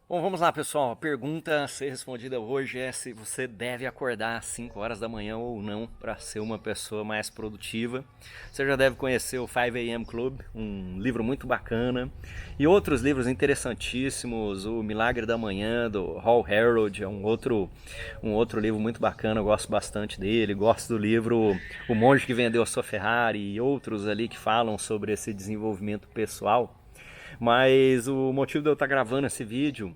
Bom, vamos lá, pessoal. A pergunta a ser respondida hoje é se você deve acordar às 5 horas da manhã ou não para ser uma pessoa mais produtiva. Você já deve conhecer o 5 a.m. Club, um livro muito bacana, e outros livros interessantíssimos. O Milagre da Manhã, do Hal Herold, é um outro livro muito bacana, eu gosto bastante dele. Gosto do livro O Monge que Vendeu a Sua Ferrari e outros ali que falam sobre esse desenvolvimento pessoal. Mas o motivo de eu estar gravando esse vídeo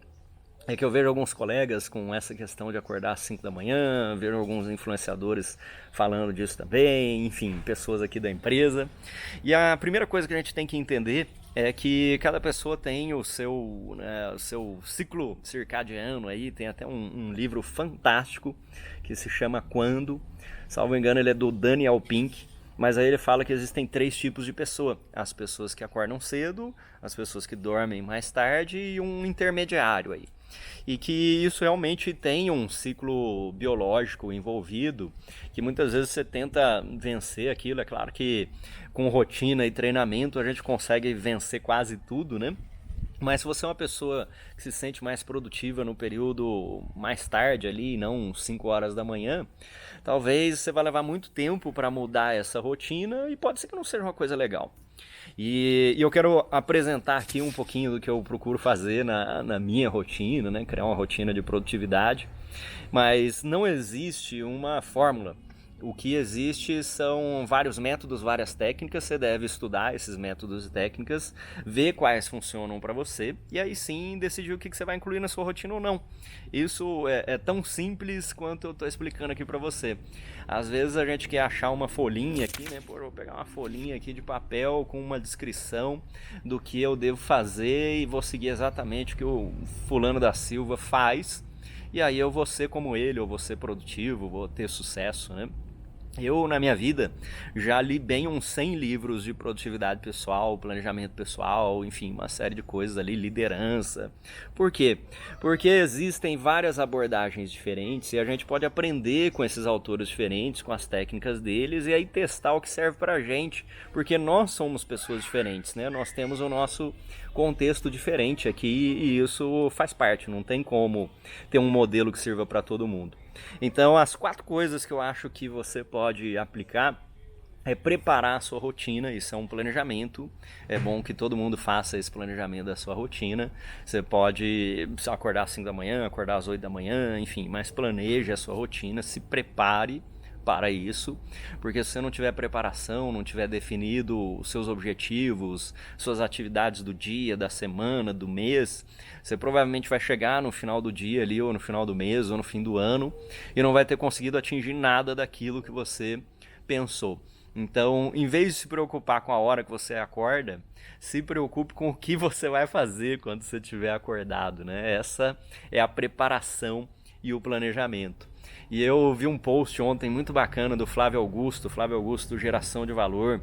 é que eu vejo alguns colegas com essa questão de acordar às 5 da manhã, vejo alguns influenciadores falando disso também, enfim, pessoas aqui da empresa. E a primeira coisa que a gente tem que entender é que cada pessoa tem o seu ciclo circadiano aí, tem até um livro fantástico que se chama Quando, salvo engano ele é do Daniel Pink, mas aí ele fala que existem 3 tipos de pessoa: as pessoas que acordam cedo, as pessoas que dormem mais tarde e um intermediário aí. E que isso realmente tem um ciclo biológico envolvido, que muitas vezes você tenta vencer aquilo. É claro que com rotina e treinamento a gente consegue vencer quase tudo, né? Mas se você é uma pessoa que se sente mais produtiva no período mais tarde ali, não 5 horas da manhã, talvez você vai levar muito tempo para mudar essa rotina e pode ser que não seja uma coisa legal. E eu quero apresentar aqui um pouquinho do que eu procuro fazer na minha rotina, né? Criar uma rotina de produtividade. Mas não existe uma fórmula. O que existe são vários métodos, várias técnicas. Você deve estudar esses métodos e técnicas, ver quais funcionam para você e aí sim decidir o que você vai incluir na sua rotina ou não. Isso é tão simples quanto eu estou explicando aqui para você. Às vezes a gente quer achar uma folhinha aqui, né? Pô, eu vou pegar uma folhinha aqui de papel com uma descrição do que eu devo fazer e vou seguir exatamente o que o fulano da Silva faz. E aí eu vou ser como ele, eu vou ser produtivo, vou ter sucesso, né? Eu, na minha vida, já li bem uns 100 livros de produtividade pessoal, planejamento pessoal, enfim, uma série de coisas ali, liderança. Por quê? Porque existem várias abordagens diferentes e a gente pode aprender com esses autores diferentes, com as técnicas deles e aí testar o que serve pra gente, porque nós somos pessoas diferentes, né? Nós temos o nosso contexto diferente aqui e isso faz parte, não tem como ter um modelo que sirva para todo mundo. Então, as 4 coisas que eu acho que você pode aplicar é preparar a sua rotina. Isso é um planejamento. É bom que todo mundo faça esse planejamento da sua rotina. Você pode acordar às 5 da manhã, acordar às 8 da manhã, enfim, mas planeje a sua rotina, se prepare para isso, porque se você não tiver preparação, não tiver definido os seus objetivos, suas atividades do dia, da semana, do mês, você provavelmente vai chegar no final do dia ali, ou no final do mês, ou no fim do ano, e não vai ter conseguido atingir nada daquilo que você pensou. Então, em vez de se preocupar com a hora que você acorda, se preocupe com o que você vai fazer quando você estiver acordado, né? Essa é a preparação e o planejamento. E eu vi um post ontem muito bacana do Flávio Augusto, Geração de Valor,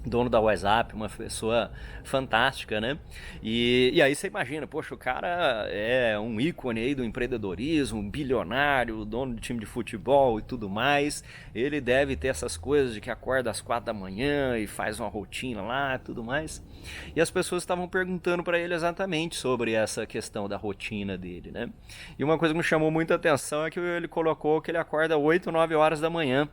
dono da WhatsApp, uma pessoa fantástica, né? E aí você imagina, poxa, o cara é um ícone aí do empreendedorismo, um bilionário, dono de time de futebol e tudo mais. Ele deve ter essas coisas de que acorda às 4 da manhã e faz uma rotina lá e tudo mais. E as pessoas estavam perguntando para ele exatamente sobre essa questão da rotina dele, né? E uma coisa que me chamou muita atenção é que ele colocou que ele acorda 8, 9 horas da manhã,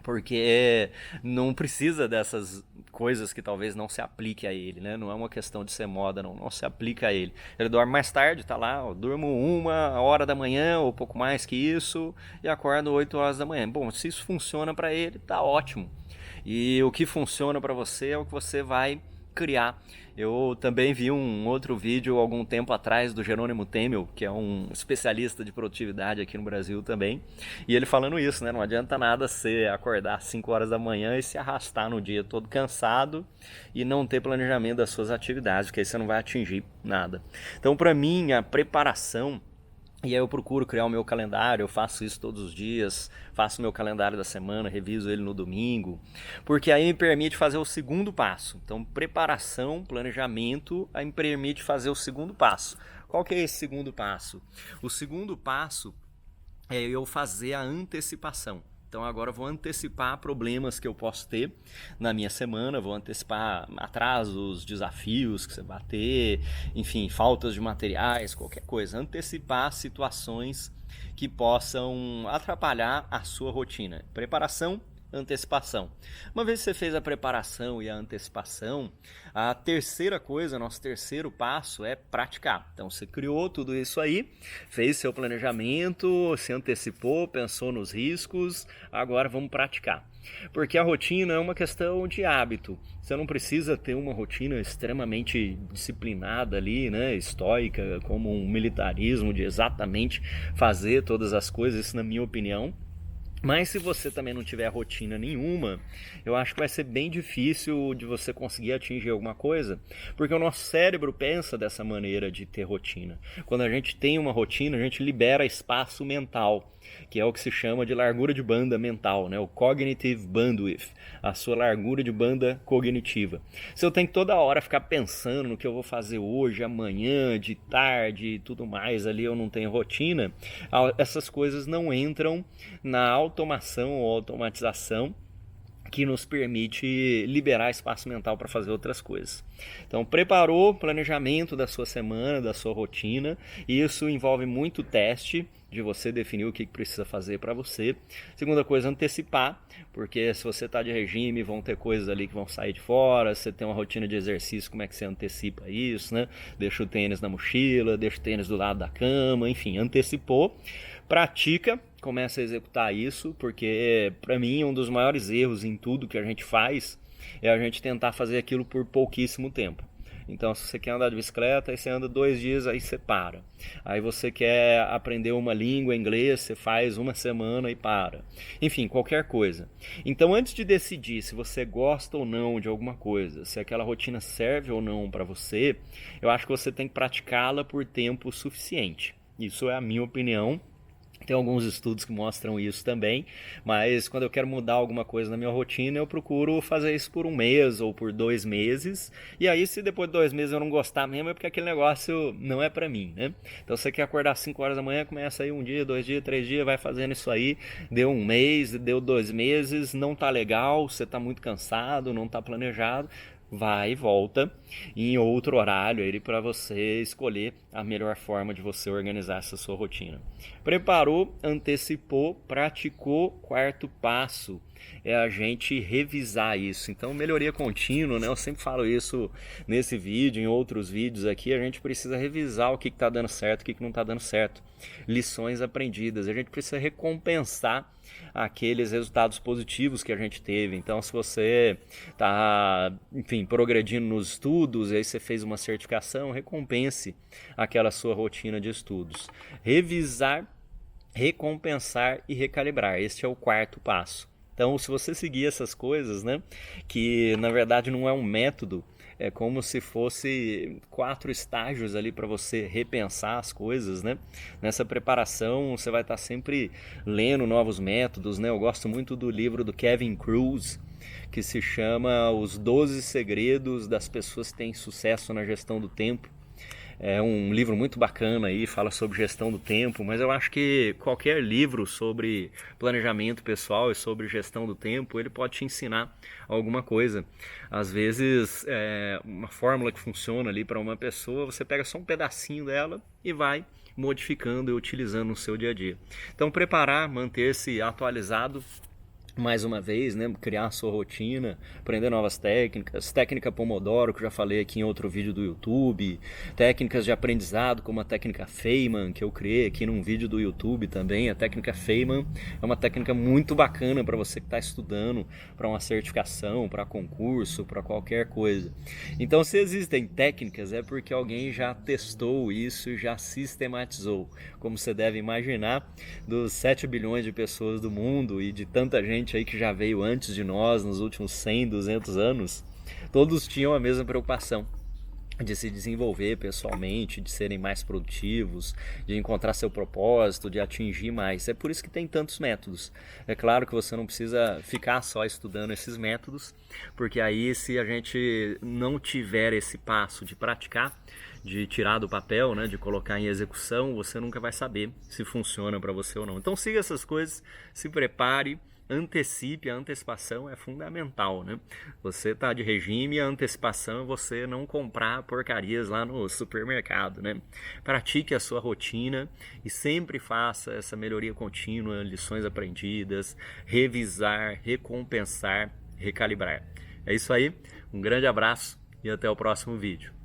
porque não precisa dessas coisas que talvez não se aplique a ele, né? Não é uma questão de ser moda, não se aplica a ele. Ele dorme mais tarde, tá lá, ó, durmo 1 hora da manhã ou pouco mais que isso e acordo 8 horas da manhã. Bom, se isso funciona para ele, tá ótimo. E o que funciona para você é o que você vai criar. Eu também vi um outro vídeo algum tempo atrás do Jerônimo Temel, que é um especialista de produtividade aqui no Brasil também, e ele falando isso, né? Não adianta nada você acordar às 5 horas da manhã e se arrastar no dia todo cansado e não ter planejamento das suas atividades, porque aí você não vai atingir nada. Então, para mim, a preparação. E aí eu procuro criar o meu calendário, eu faço isso todos os dias, faço o meu calendário da semana, reviso ele no domingo, porque aí me permite fazer o segundo passo. Então, preparação, planejamento, aí me permite fazer o segundo passo. Qual que é esse segundo passo? O segundo passo é eu fazer a antecipação. Então agora eu vou antecipar problemas que eu posso ter na minha semana, vou antecipar atrasos, desafios que você vai ter, enfim, faltas de materiais, qualquer coisa. Antecipar situações que possam atrapalhar a sua rotina. Preparação, antecipação. Uma vez que você fez a preparação e a antecipação, a terceira coisa, nosso terceiro passo é praticar. Então você criou tudo isso aí, fez seu planejamento, se antecipou, pensou nos riscos, agora vamos praticar. Porque a rotina é uma questão de hábito. Você não precisa ter uma rotina extremamente disciplinada ali, né, estoica, como um militarismo de exatamente fazer todas as coisas, isso na minha opinião. Mas se você também não tiver rotina nenhuma, eu acho que vai ser bem difícil de você conseguir atingir alguma coisa, porque o nosso cérebro pensa dessa maneira de ter rotina. Quando a gente tem uma rotina, a gente libera espaço mental, que é o que se chama de largura de banda mental, né? O cognitive bandwidth, a sua largura de banda cognitiva. Se eu tenho que toda hora ficar pensando no que eu vou fazer hoje, amanhã, de tarde e tudo mais, ali eu não tenho rotina, essas coisas não entram na automação ou automatização que nos permite liberar espaço mental para fazer outras coisas. Então, preparou o planejamento da sua semana, da sua rotina, e isso envolve muito teste, de você definir o que precisa fazer para você. Segunda coisa, antecipar, porque se você está de regime, vão ter coisas ali que vão sair de fora, você tem uma rotina de exercício, como é que você antecipa isso, né? Deixa o tênis na mochila, deixa o tênis do lado da cama, enfim, antecipou. Pratica, começa a executar isso, porque para mim um dos maiores erros em tudo que a gente faz é a gente tentar fazer aquilo por pouquíssimo tempo. Então, se você quer andar de bicicleta, aí você anda 2 dias, aí você para. Aí você quer aprender uma língua, inglês, você faz uma semana e para. Enfim, qualquer coisa. Então, antes de decidir se você gosta ou não de alguma coisa, se aquela rotina serve ou não para você, eu acho que você tem que praticá-la por tempo suficiente. Isso é a minha opinião. Tem alguns estudos que mostram isso também, mas quando eu quero mudar alguma coisa na minha rotina, eu procuro fazer isso por 1 mês ou por 2 meses. E aí, se depois de 2 meses eu não gostar mesmo, é porque aquele negócio não é pra mim, né? Então, você quer acordar às 5 horas da manhã, começa aí 1 dia, 2 dias, 3 dias, vai fazendo isso aí. Deu 1 mês, deu 2 meses, não tá legal, você tá muito cansado, não tá planejado. Vai e volta em outro horário para você escolher a melhor forma de você organizar essa sua rotina. Preparou, antecipou, praticou. Quarto passo é a gente revisar isso. Então, melhoria contínua, né? Eu sempre falo isso nesse vídeo, em outros vídeos aqui. A gente precisa revisar o que está dando certo, o que não está dando certo. Lições aprendidas. A gente precisa recompensar aqueles resultados positivos que a gente teve. Então, se você está, enfim, progredindo nos estudos, e aí você fez uma certificação, recompense aquela sua rotina de estudos. Revisar, recompensar e recalibrar. Este é o quarto passo. Então, se você seguir essas coisas, né, que na verdade não é um método, é como se fosse 4 estágios ali para você repensar as coisas, né? Nessa preparação você vai estar sempre lendo novos métodos, né? Eu gosto muito do livro do Kevin Kruse, que se chama Os 12 Segredos das Pessoas que Têm Sucesso na Gestão do Tempo. É um livro muito bacana aí, fala sobre gestão do tempo, mas eu acho que qualquer livro sobre planejamento pessoal e sobre gestão do tempo, ele pode te ensinar alguma coisa. Às vezes, uma fórmula que funciona ali para uma pessoa, você pega só um pedacinho dela e vai modificando e utilizando no seu dia a dia. Então, preparar, manter-se atualizado, mais uma vez, né, criar a sua rotina, aprender novas técnicas, técnica Pomodoro, que eu já falei aqui em outro vídeo do YouTube, técnicas de aprendizado, como a técnica Feynman, que eu criei aqui num vídeo do YouTube também. A técnica Feynman é uma técnica muito bacana para você que está estudando para uma certificação, para concurso, para qualquer coisa. Então, se existem técnicas, é porque alguém já testou isso e já sistematizou. Como você deve imaginar, dos 7 bilhões de pessoas do mundo e de tanta gente aí que já veio antes de nós nos últimos 100, 200 anos, todos tinham a mesma preocupação de se desenvolver pessoalmente, de serem mais produtivos, de encontrar seu propósito, de atingir mais. É por isso que tem tantos métodos. É claro que você não precisa ficar só estudando esses métodos, porque aí, se a gente não tiver esse passo de praticar, de tirar do papel, né, de colocar em execução, você nunca vai saber se funciona para você ou não. Então siga essas coisas, se prepare, antecipe, a antecipação é fundamental, né? Você tá de regime, a antecipação é você não comprar porcarias lá no supermercado, né? Pratique a sua rotina e sempre faça essa melhoria contínua, lições aprendidas, revisar, recompensar, recalibrar. É isso aí, um grande abraço e até o próximo vídeo.